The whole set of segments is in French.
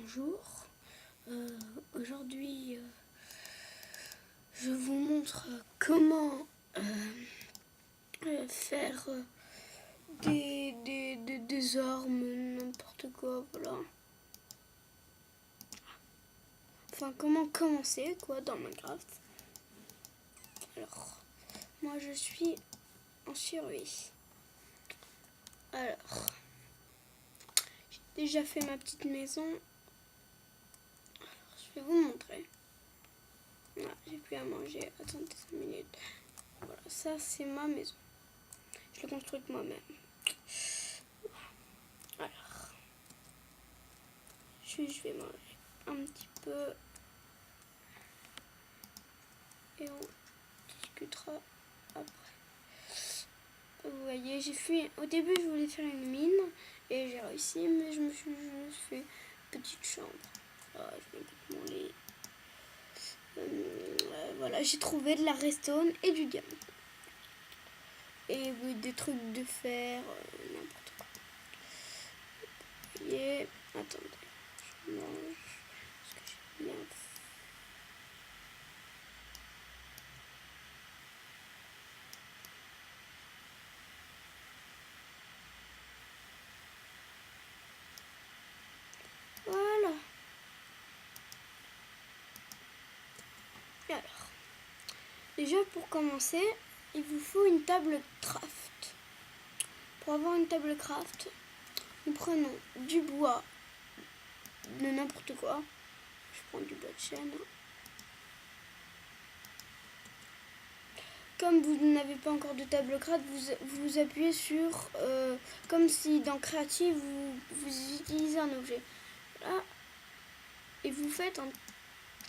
bonjour. Aujourd'hui, je vous montre comment faire des armes, n'importe quoi, voilà. Enfin, comment commencer, quoi, dans Minecraft. Alors, moi, je suis en survie. Alors, j'ai déjà fait ma petite maison. Alors, je vais vous montrer. Ah, j'ai plus à manger. Attendez 5 minutes. Voilà, ça, c'est ma maison. Je l'ai construite moi-même. Alors, je vais manger un petit peu et on discutera après. Vous voyez, j'ai fait. Au début, je voulais faire une mine et j'ai réussi, mais je me suis juste fait une petite chambre. Ah, je vais mettre mon lit. Voilà, j'ai trouvé de la redstone et du diamant. Et oui, des trucs de fer, n'importe quoi. Vous voyez, attendez, je mange ce que j'ai bien fait. Voilà. Et alors, déjà pour commencer, il vous faut une table craft. Pour avoir une table craft, nous prenons du bois de n'importe quoi. Je prends du bois de chêne. Comme vous n'avez pas encore de table craft, vous appuyez sur, comme si dans Creative, vous utilisez un objet. Là, et vous faites un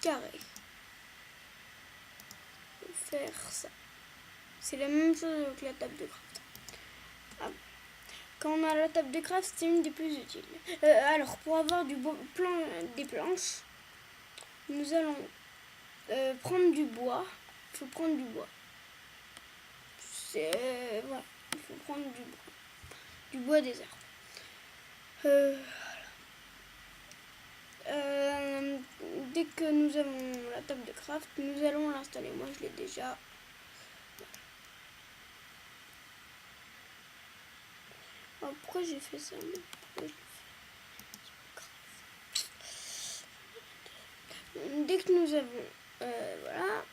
carré. Faire ça. C'est la même chose avec la table de craft. Ah. Quand on a la table de craft, c'est une des plus utiles. Alors, pour avoir des planches, nous allons prendre du bois. Il faut prendre du bois. Voilà, il faut prendre du bois des arbres. Dès que nous avons la table de craft, nous allons l'installer. Moi, je l'ai déjà. Oh, pourquoi j'ai fait ça? Dès que nous avons, voilà,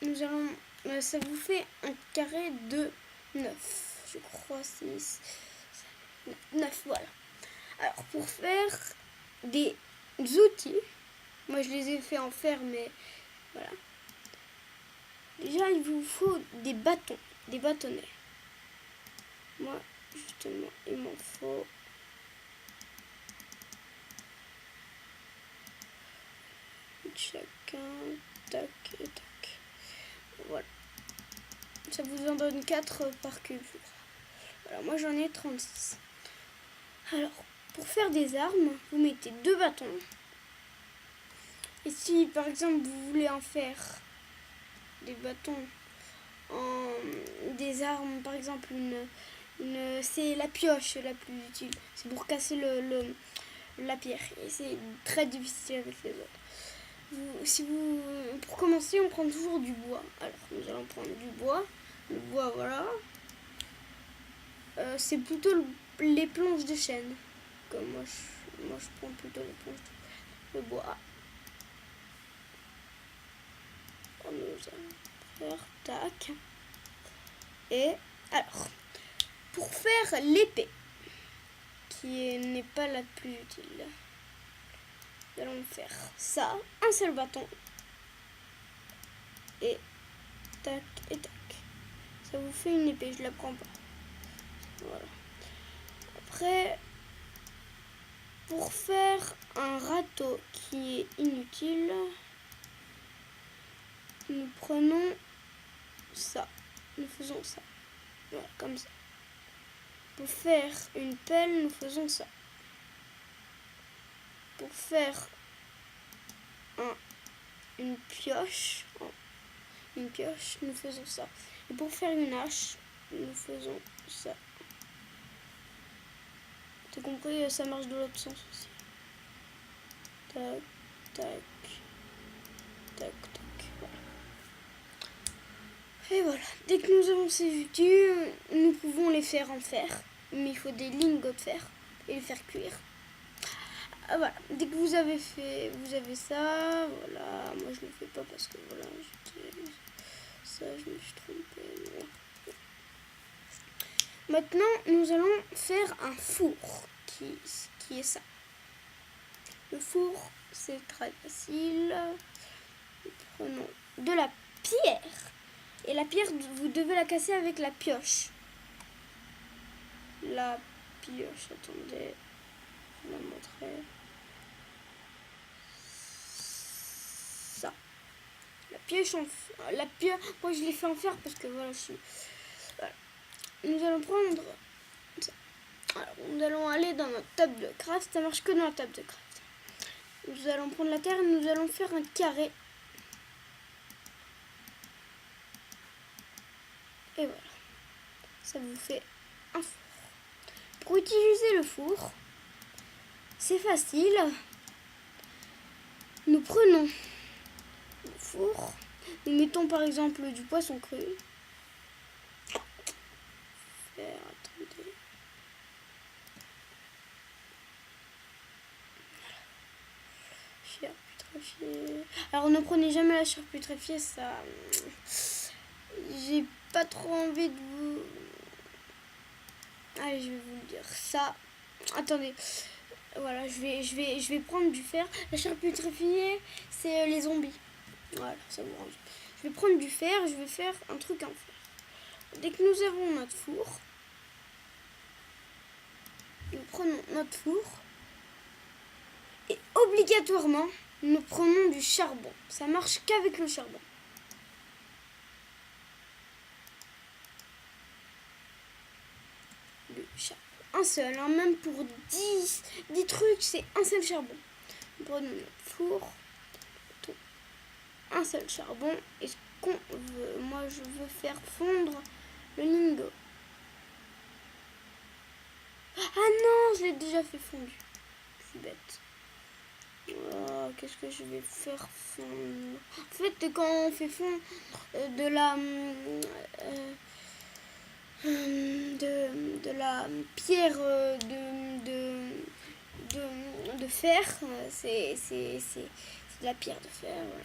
nous allons, ça vous fait un carré de 9, je crois, c'est 9, voilà. Alors, pour faire des outils, moi je les ai fait en fer, mais voilà. Déjà, il vous faut des bâtons, des bâtonnets. Moi, justement, il m'en faut. Chacun, tac et tac. Voilà. Ça vous en donne 4 par cube. Voilà, moi j'en ai 36. Alors, pour faire des armes, vous mettez 2 bâtons. Et si par exemple vous voulez en faire des bâtons des armes, par exemple c'est la pioche la plus utile. C'est pour casser la pierre. Et c'est très difficile avec les autres. Pour commencer, on prend toujours du bois. Alors, nous allons prendre du bois. Le bois, voilà. C'est plutôt les planches de chêne. Comme moi, je prends plutôt les planches de bois. Nous allons faire tac. Et alors, pour faire l'épée, qui n'est pas la plus utile, nous allons faire ça, un seul bâton. Et tac et tac. Ça vous fait une épée, je la prends pas. Voilà. Après, pour faire un râteau qui est inutile, nous prenons ça. Nous faisons ça. Voilà, comme ça. Pour faire une pelle, nous faisons ça. Pour faire une pioche, nous faisons ça. Et pour faire une hache, nous faisons ça. T'as compris, ça marche de l'autre sens aussi. tac, tac, tac, tac. Voilà. Et voilà. Dès que nous avons ces outils, nous pouvons les faire en fer. Mais il faut des lingots de fer et les faire cuire. Ah, voilà. Dès que vous avez fait, vous avez ça. Voilà. Moi je le fais pas parce que voilà, ça, je me suis trompée. Voilà. Maintenant, nous allons faire un four qui est ça. Le four, c'est très facile. Nous prenons de la pierre. Et la pierre, vous devez la casser avec la pioche. La pioche, attendez, je vais la montrer. Ça. La pioche moi je l'ai fait en fer parce que voilà, voilà. Nous allons prendre ça. Alors, nous allons aller dans notre table de craft. Ça marche que dans la table de craft. Nous allons prendre la terre et nous allons faire un carré. Et voilà. Ça vous fait un four. Pour utiliser le four, c'est facile. Nous prenons le four. Nous mettons par exemple du poisson cru. Attendez. Chair putréfiée. Alors ne prenez jamais la chair putréfiée, ça... J'ai pas trop envie de vous... Allez, je vais vous le dire. Ça... Attendez. Voilà, je vais prendre du fer. La chair putréfiée, c'est les zombies. Voilà, ça vous rend. Je vais prendre du fer, je vais faire un truc en fer. Dès que nous avons notre four, nous prenons notre four et obligatoirement, nous prenons du charbon. Ça marche qu'avec le charbon. Le charbon. Un seul, hein, même pour 10 trucs, c'est un seul charbon. Nous prenons notre four, un seul charbon et ce qu'on veut. Moi, je veux faire fondre le lingot. Ah non, je l'ai déjà fait fondu. Je suis bête. Oh, qu'est-ce que je vais faire fondre? En fait, quand on fait fondre de la pierre de fer, c'est de la pierre de fer. Ouais.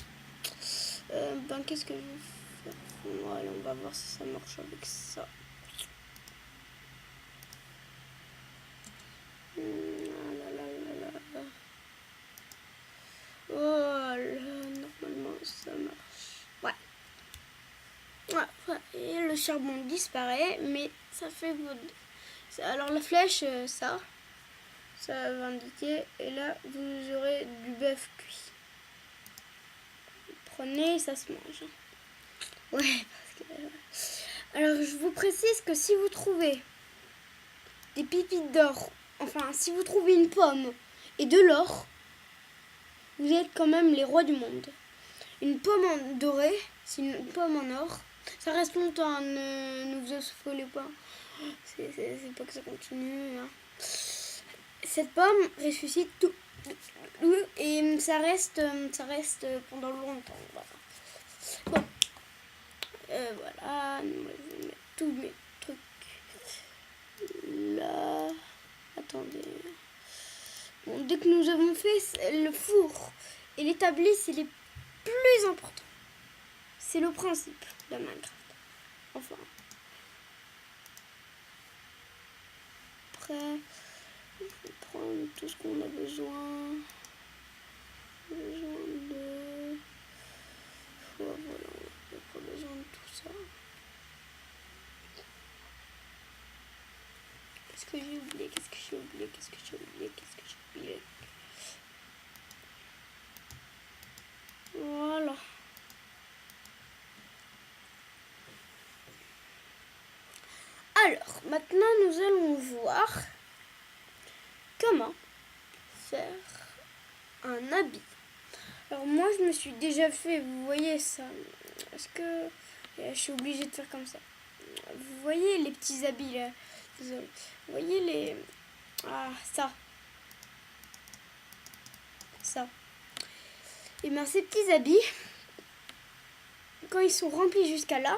Qu'est-ce que je vais faire fondre? Allez, on va voir si ça marche avec ça. Normalement ça marche. Ouais. Et le charbon disparaît, mais ça fait votre... Alors la flèche, ça va indiquer. Et là, vous aurez du bœuf cuit. Vous prenez, ça se mange. Ouais, parce que... Alors je vous précise que si vous trouvez des pépites d'or, enfin si vous trouvez une pomme et de l'or, vous êtes quand même les rois du monde. Une pomme en doré, c'est une pomme en or. Ça reste longtemps, ne vous affolez pas. C'est pas que ça continue. Hein. Cette pomme ressuscite tout. Et ça reste pendant longtemps. Voilà. Bon. Voilà. Moi, je vais mettre tous mes trucs là. Attendez. Bon, dès que nous avons fait le four et l'établi, c'est les plus important. C'est le principe de Minecraft. Enfin. Après, je vais prendre tout ce qu'on a besoin. De... Voilà, on n'a pas besoin de tout ça. Qu'est-ce que j'ai oublié? Voilà. Alors, maintenant, nous allons voir comment faire un habit. Alors, moi, je me suis déjà fait, vous voyez ça. Est-ce que je suis obligée de faire comme ça? Vous voyez les petits habits là? Désolée. Vous voyez les... Ah, ça. ça. Et bien ces petits habits, quand ils sont remplis jusqu'à là,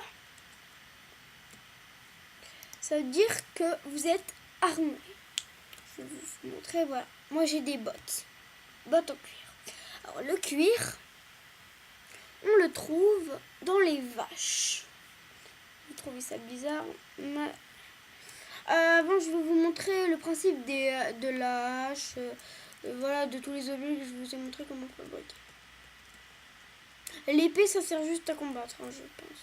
ça veut dire que vous êtes armé. Je vais vous montrer, voilà. Moi j'ai des bottes. Bottes en cuir. Alors le cuir, on le trouve dans les vaches. Vous trouvez ça bizarre? Avant, je vais vous montrer le principe de la hache, voilà, de tous les objets que je vous ai montré comment fabriquer. L'épée, ça sert juste à combattre, hein, je pense.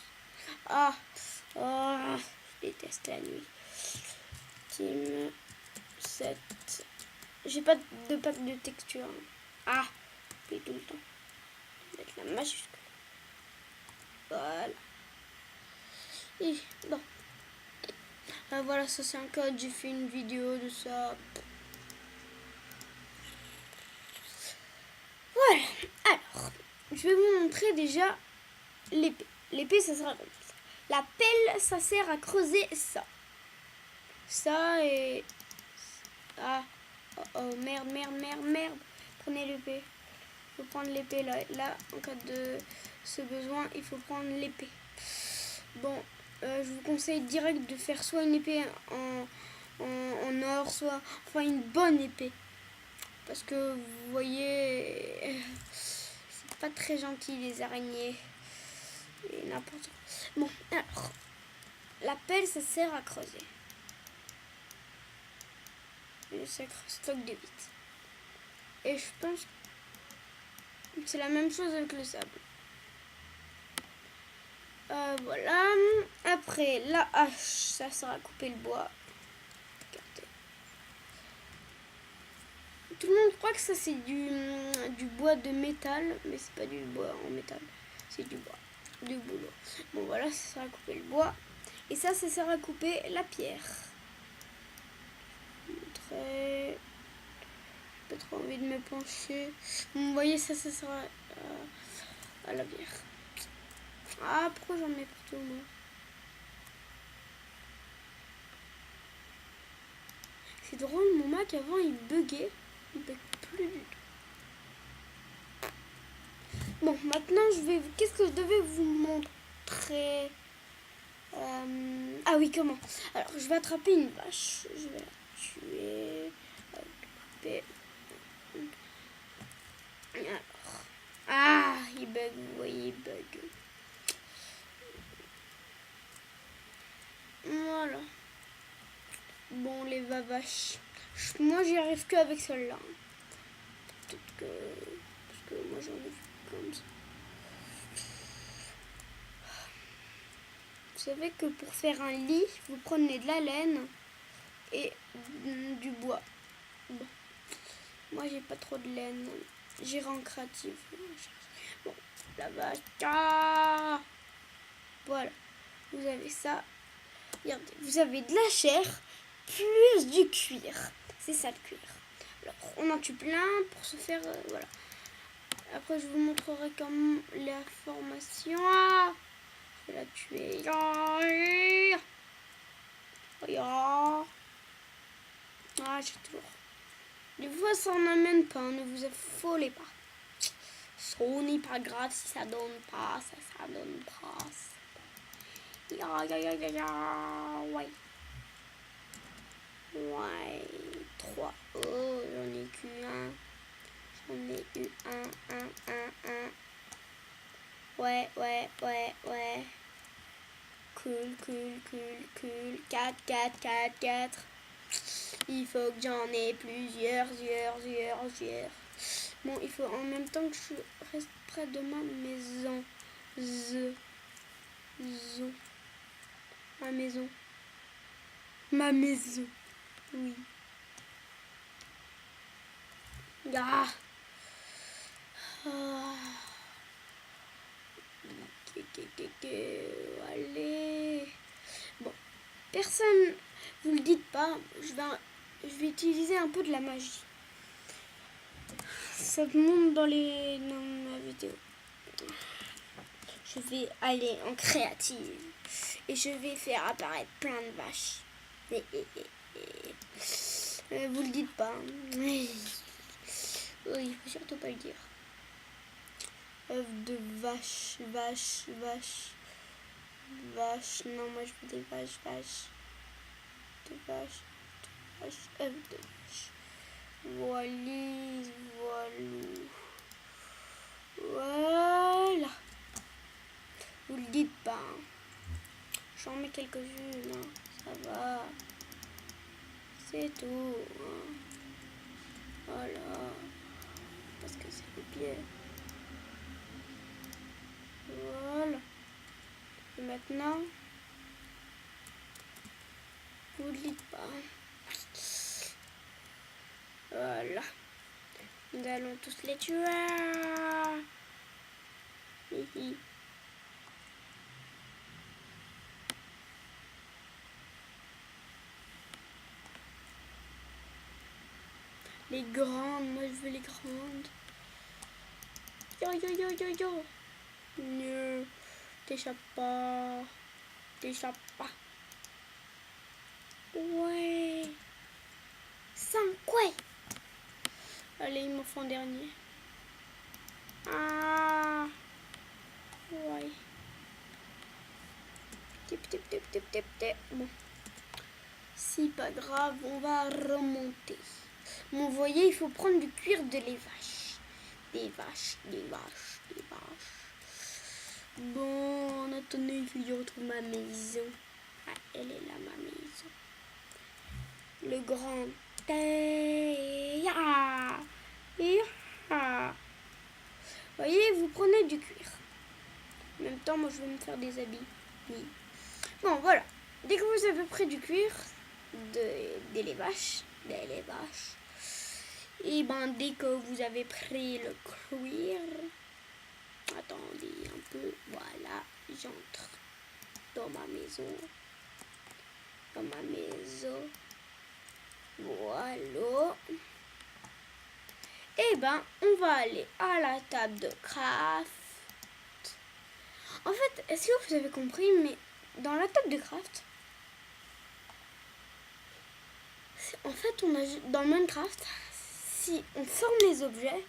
Je déteste la nuit. Team 7. J'ai pas de pack de texture. Hein. Puis tout le temps. Mettre la majuscule. Voilà. Et bon. Voilà, ça c'est un code. J'ai fait une vidéo de ça. Voilà. Alors, je vais vous montrer déjà l'épée. L'épée, ça sera comme ça. La pelle, ça sert à creuser ça. Ça et... merde. Prenez l'épée. Il faut prendre l'épée là. Là, en cas de ce besoin, il faut prendre l'épée. Bon, je vous conseille direct de faire soit une épée en or, soit... Enfin, une bonne épée. Parce que, vous voyez... C'est pas très gentil, les araignées. Et n'importe quoi. Bon, alors... La pelle, ça sert à creuser. Le sacre stock de vite. Et je pense que c'est la même chose avec le sable. Voilà. Après, la hache, ça sert à couper le bois. Regardez. Tout le monde croit que ça c'est du bois de métal, mais c'est pas du bois en métal. C'est du bois de boulot. Bon voilà, ça sert à couper le bois. Et ça sert à couper la pierre. J'ai pas trop envie de me pencher. Vous voyez, ça sert à la bière. Pourquoi j'en mets partout moi? C'est drôle, mon Mac avant il buguait. Il bug plus du tout. Bon, maintenant qu'est-ce que je devais vous montrer? Oui, comment? Alors, je vais attraper une vache. Je vais la tuer. Couper. Alors. Il bug, vous voyez, il bug. Voilà. Bon, les vaches. Moi, j'y arrive que avec celle-là. Peut-être que... Parce que moi, j'en ai vu comme ça. Vous savez que pour faire un lit, vous prenez de la laine et du bois. Bon. Moi, j'ai pas trop de laine. J'irai en créative. Bon, la vache. Voilà. Vous avez ça. Regardez, vous avez de la chair plus du cuir. C'est ça le cuir. Alors, on en tue plein pour se faire... voilà. Après, je vous montrerai comment la formation... Je vais la tuer. J'ai toujours... Des fois, ça en amène pas. Ne vous affolez pas. Ce n'est pas grave si ça donne pas. Ça donne pas. Ouais. Ouais. 3. Oh, j'en ai qu'un. J'en ai eu un. Ouais. Cool. 4. Il faut que j'en ai plusieurs. Bon, il faut en même temps que je reste près de ma maison. Ma maison. Oui. Allez. Bon. Personne vous le dites pas. Je vais utiliser un peu de la magie. Ça monte dans ma vidéo. Je vais aller en créative et je vais faire apparaître plein de vaches. Vous le dites pas. Il faut surtout pas le dire. œuf de vache, vache, vache, vache. Non, moi je veux des vaches, vaches. De vache, vache, œuf de vache. Voilà, voilà. Vous le dites pas. Hein. J'en mets quelques-unes. Hein. Ça va. C'est tout. Hein. Voilà. Parce que c'est les pieds. Voilà. Et maintenant, vous ne le dites pas. Voilà. Nous allons tous les tuer. Hihi. Les grandes, moi je veux les grandes. Yo yo yo yo yo. Ne t'échappe pas. T'échappe pas. Ouais. 5, ouais. Allez, il m'en faut un dernier. Ah. Ouais. Tip, tip, tip, tip, tip, tip. Bon. Si pas grave, on va remonter. Bon, vous voyez, il faut prendre du cuir de les vaches. Des vaches, des vaches, des vaches. Bon, en attendant, il faut que je retrouve ma maison. Ah, elle est là, ma maison. Le grand ya. Ya. Voyez, vous prenez du cuir. En même temps, moi, je vais me faire des habits. Oui. Bon, voilà. Dès que vous avez pris du cuir de les vaches, et ben dès que vous avez pris le cuir, attendez un peu, voilà, j'entre dans ma maison, voilà. Et ben on va aller à la table de craft. En fait, est-ce que vous avez compris, mais dans la table de craft, en fait, on a dans Minecraft, si on forme les objets,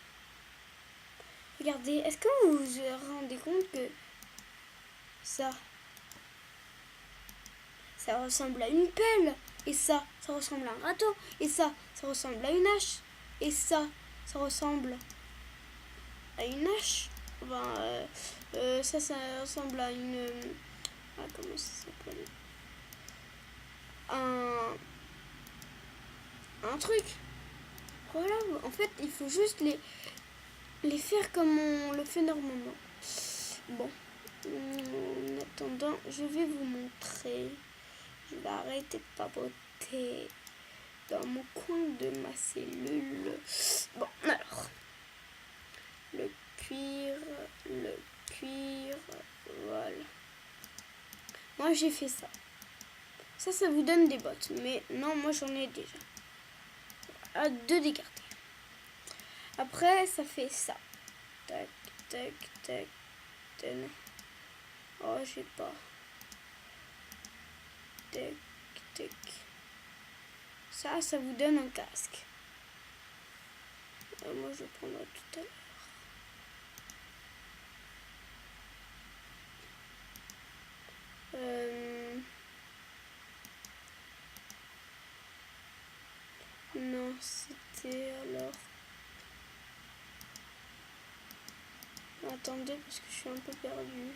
regardez, est-ce que vous vous rendez compte que ça ressemble à une pelle, et ça ressemble à un râteau, et ça ressemble à une hache, et ça ressemble à une hache. Enfin, ça ressemble à une... comment ça s'appelle, un truc. Voilà, en fait, il faut juste les faire comme on le fait normalement. Bon, en attendant, je vais vous montrer. Je vais arrêter de papoter dans mon coin de ma cellule. Bon, alors, le cuir, voilà. Moi, j'ai fait ça. Ça vous donne des bottes. Mais non, moi, j'en ai déjà. À 2 d'écarté. Après, ça fait ça. Tac, tac, tac, tac. Oh, j'ai pas. Tac, tac. Ça vous donne un casque. Moi, je prendrai tout à l'heure. Non, c'était alors... Attendez, parce que je suis un peu perdue.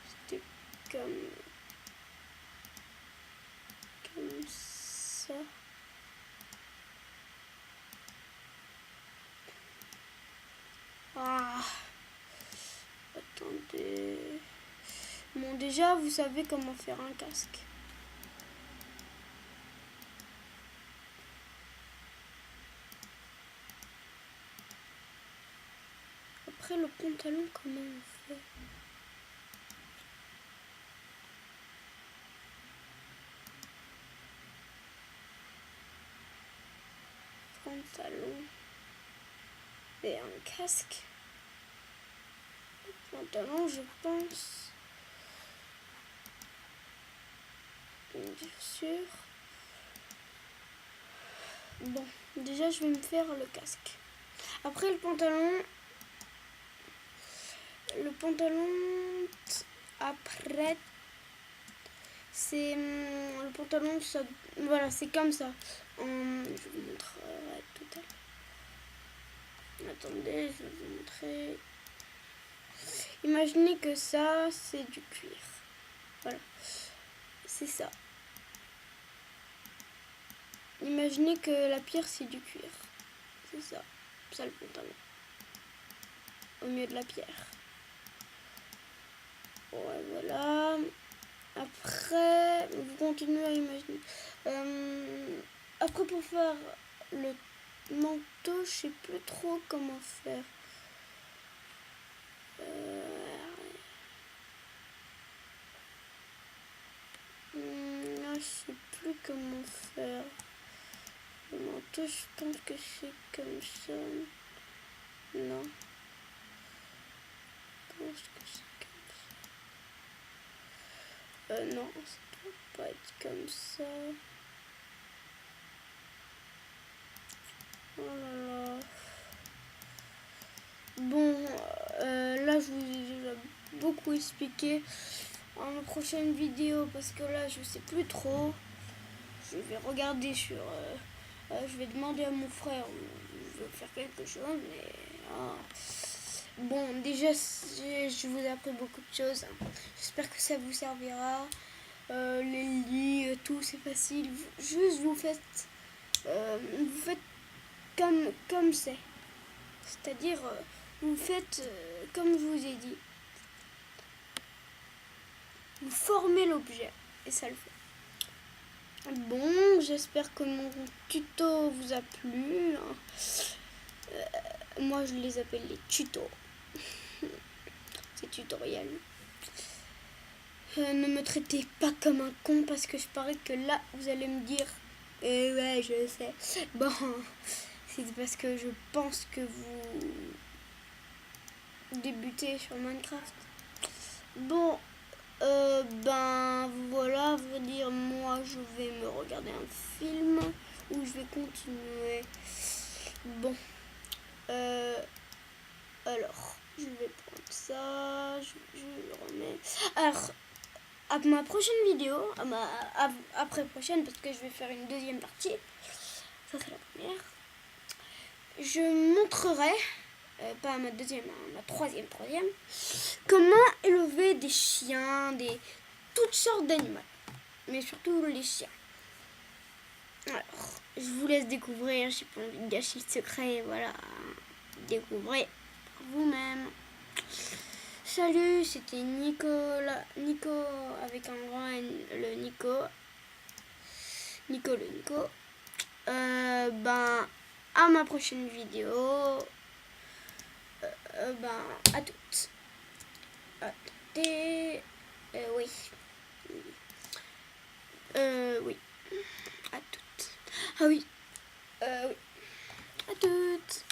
C'était comme ça. Ah, attendez. Bon, déjà, vous savez comment faire un casque. Après, le pantalon, comment on fait? Pantalon et un casque. Le pantalon, je pense. Bien sûr. Bon, déjà, je vais me faire le casque. Après le pantalon, après, c'est le pantalon, ça, voilà, c'est comme ça. Je vous montrerai tout à l'heure. Attendez, je vais vous montrer. Imaginez que ça, c'est du cuir. Voilà, c'est ça. Imaginez que la pierre, c'est du cuir. C'est ça. Ça, le pantalon. Au milieu de la pierre. Ouais, voilà. Après, vous continuez à imaginer. Après, pour faire le manteau, je sais plus trop comment faire. Je sais plus comment faire. Le manteau, je pense que c'est comme ça. Non. Je pense que c'est comme ça. Non, ça peut pas être comme ça. Oh là là. Bon, là je vous ai déjà beaucoup expliqué en la prochaine vidéo parce que là je sais plus trop. Je vais regarder sur... je vais demander à mon frère, je veux faire quelque chose, mais... Bon, déjà je vous ai appris beaucoup de choses. J'espère que ça vous servira. Les lits, tout c'est facile. Juste vous faites comme c'est. C'est-à-dire, vous faites comme je vous ai dit. Vous formez l'objet et ça le fait. Bon, j'espère que mon tuto vous a plu. Moi, je les appelle les tutos. C'est tutoriel. Ne me traitez pas comme un con parce que je parie que là, vous allez me dire ouais, je sais. Bon, c'est parce que je pense que vous débutez sur Minecraft. Bon, ben voilà, veut dire moi je vais me regarder un film ou je vais continuer. Bon, alors je vais prendre ça, je le remets. Alors, à ma prochaine vidéo, après prochaine parce que je vais faire une deuxième partie. Ça c'est la première. Je montrerai, pas ma deuxième, ma troisième, comment élever des chiens, toutes sortes d'animaux, mais surtout les chiens. Alors, je vous laisse découvrir, j'ai pas envie de gâcher le secret, voilà, découvrez vous-même. Salut, c'était Nico avec un grand N, le Nico. Ben, à ma prochaine vidéo. Ben, à toutes. Attendez. Oui. Oui. À toutes. Ah oui. Oui. À toutes.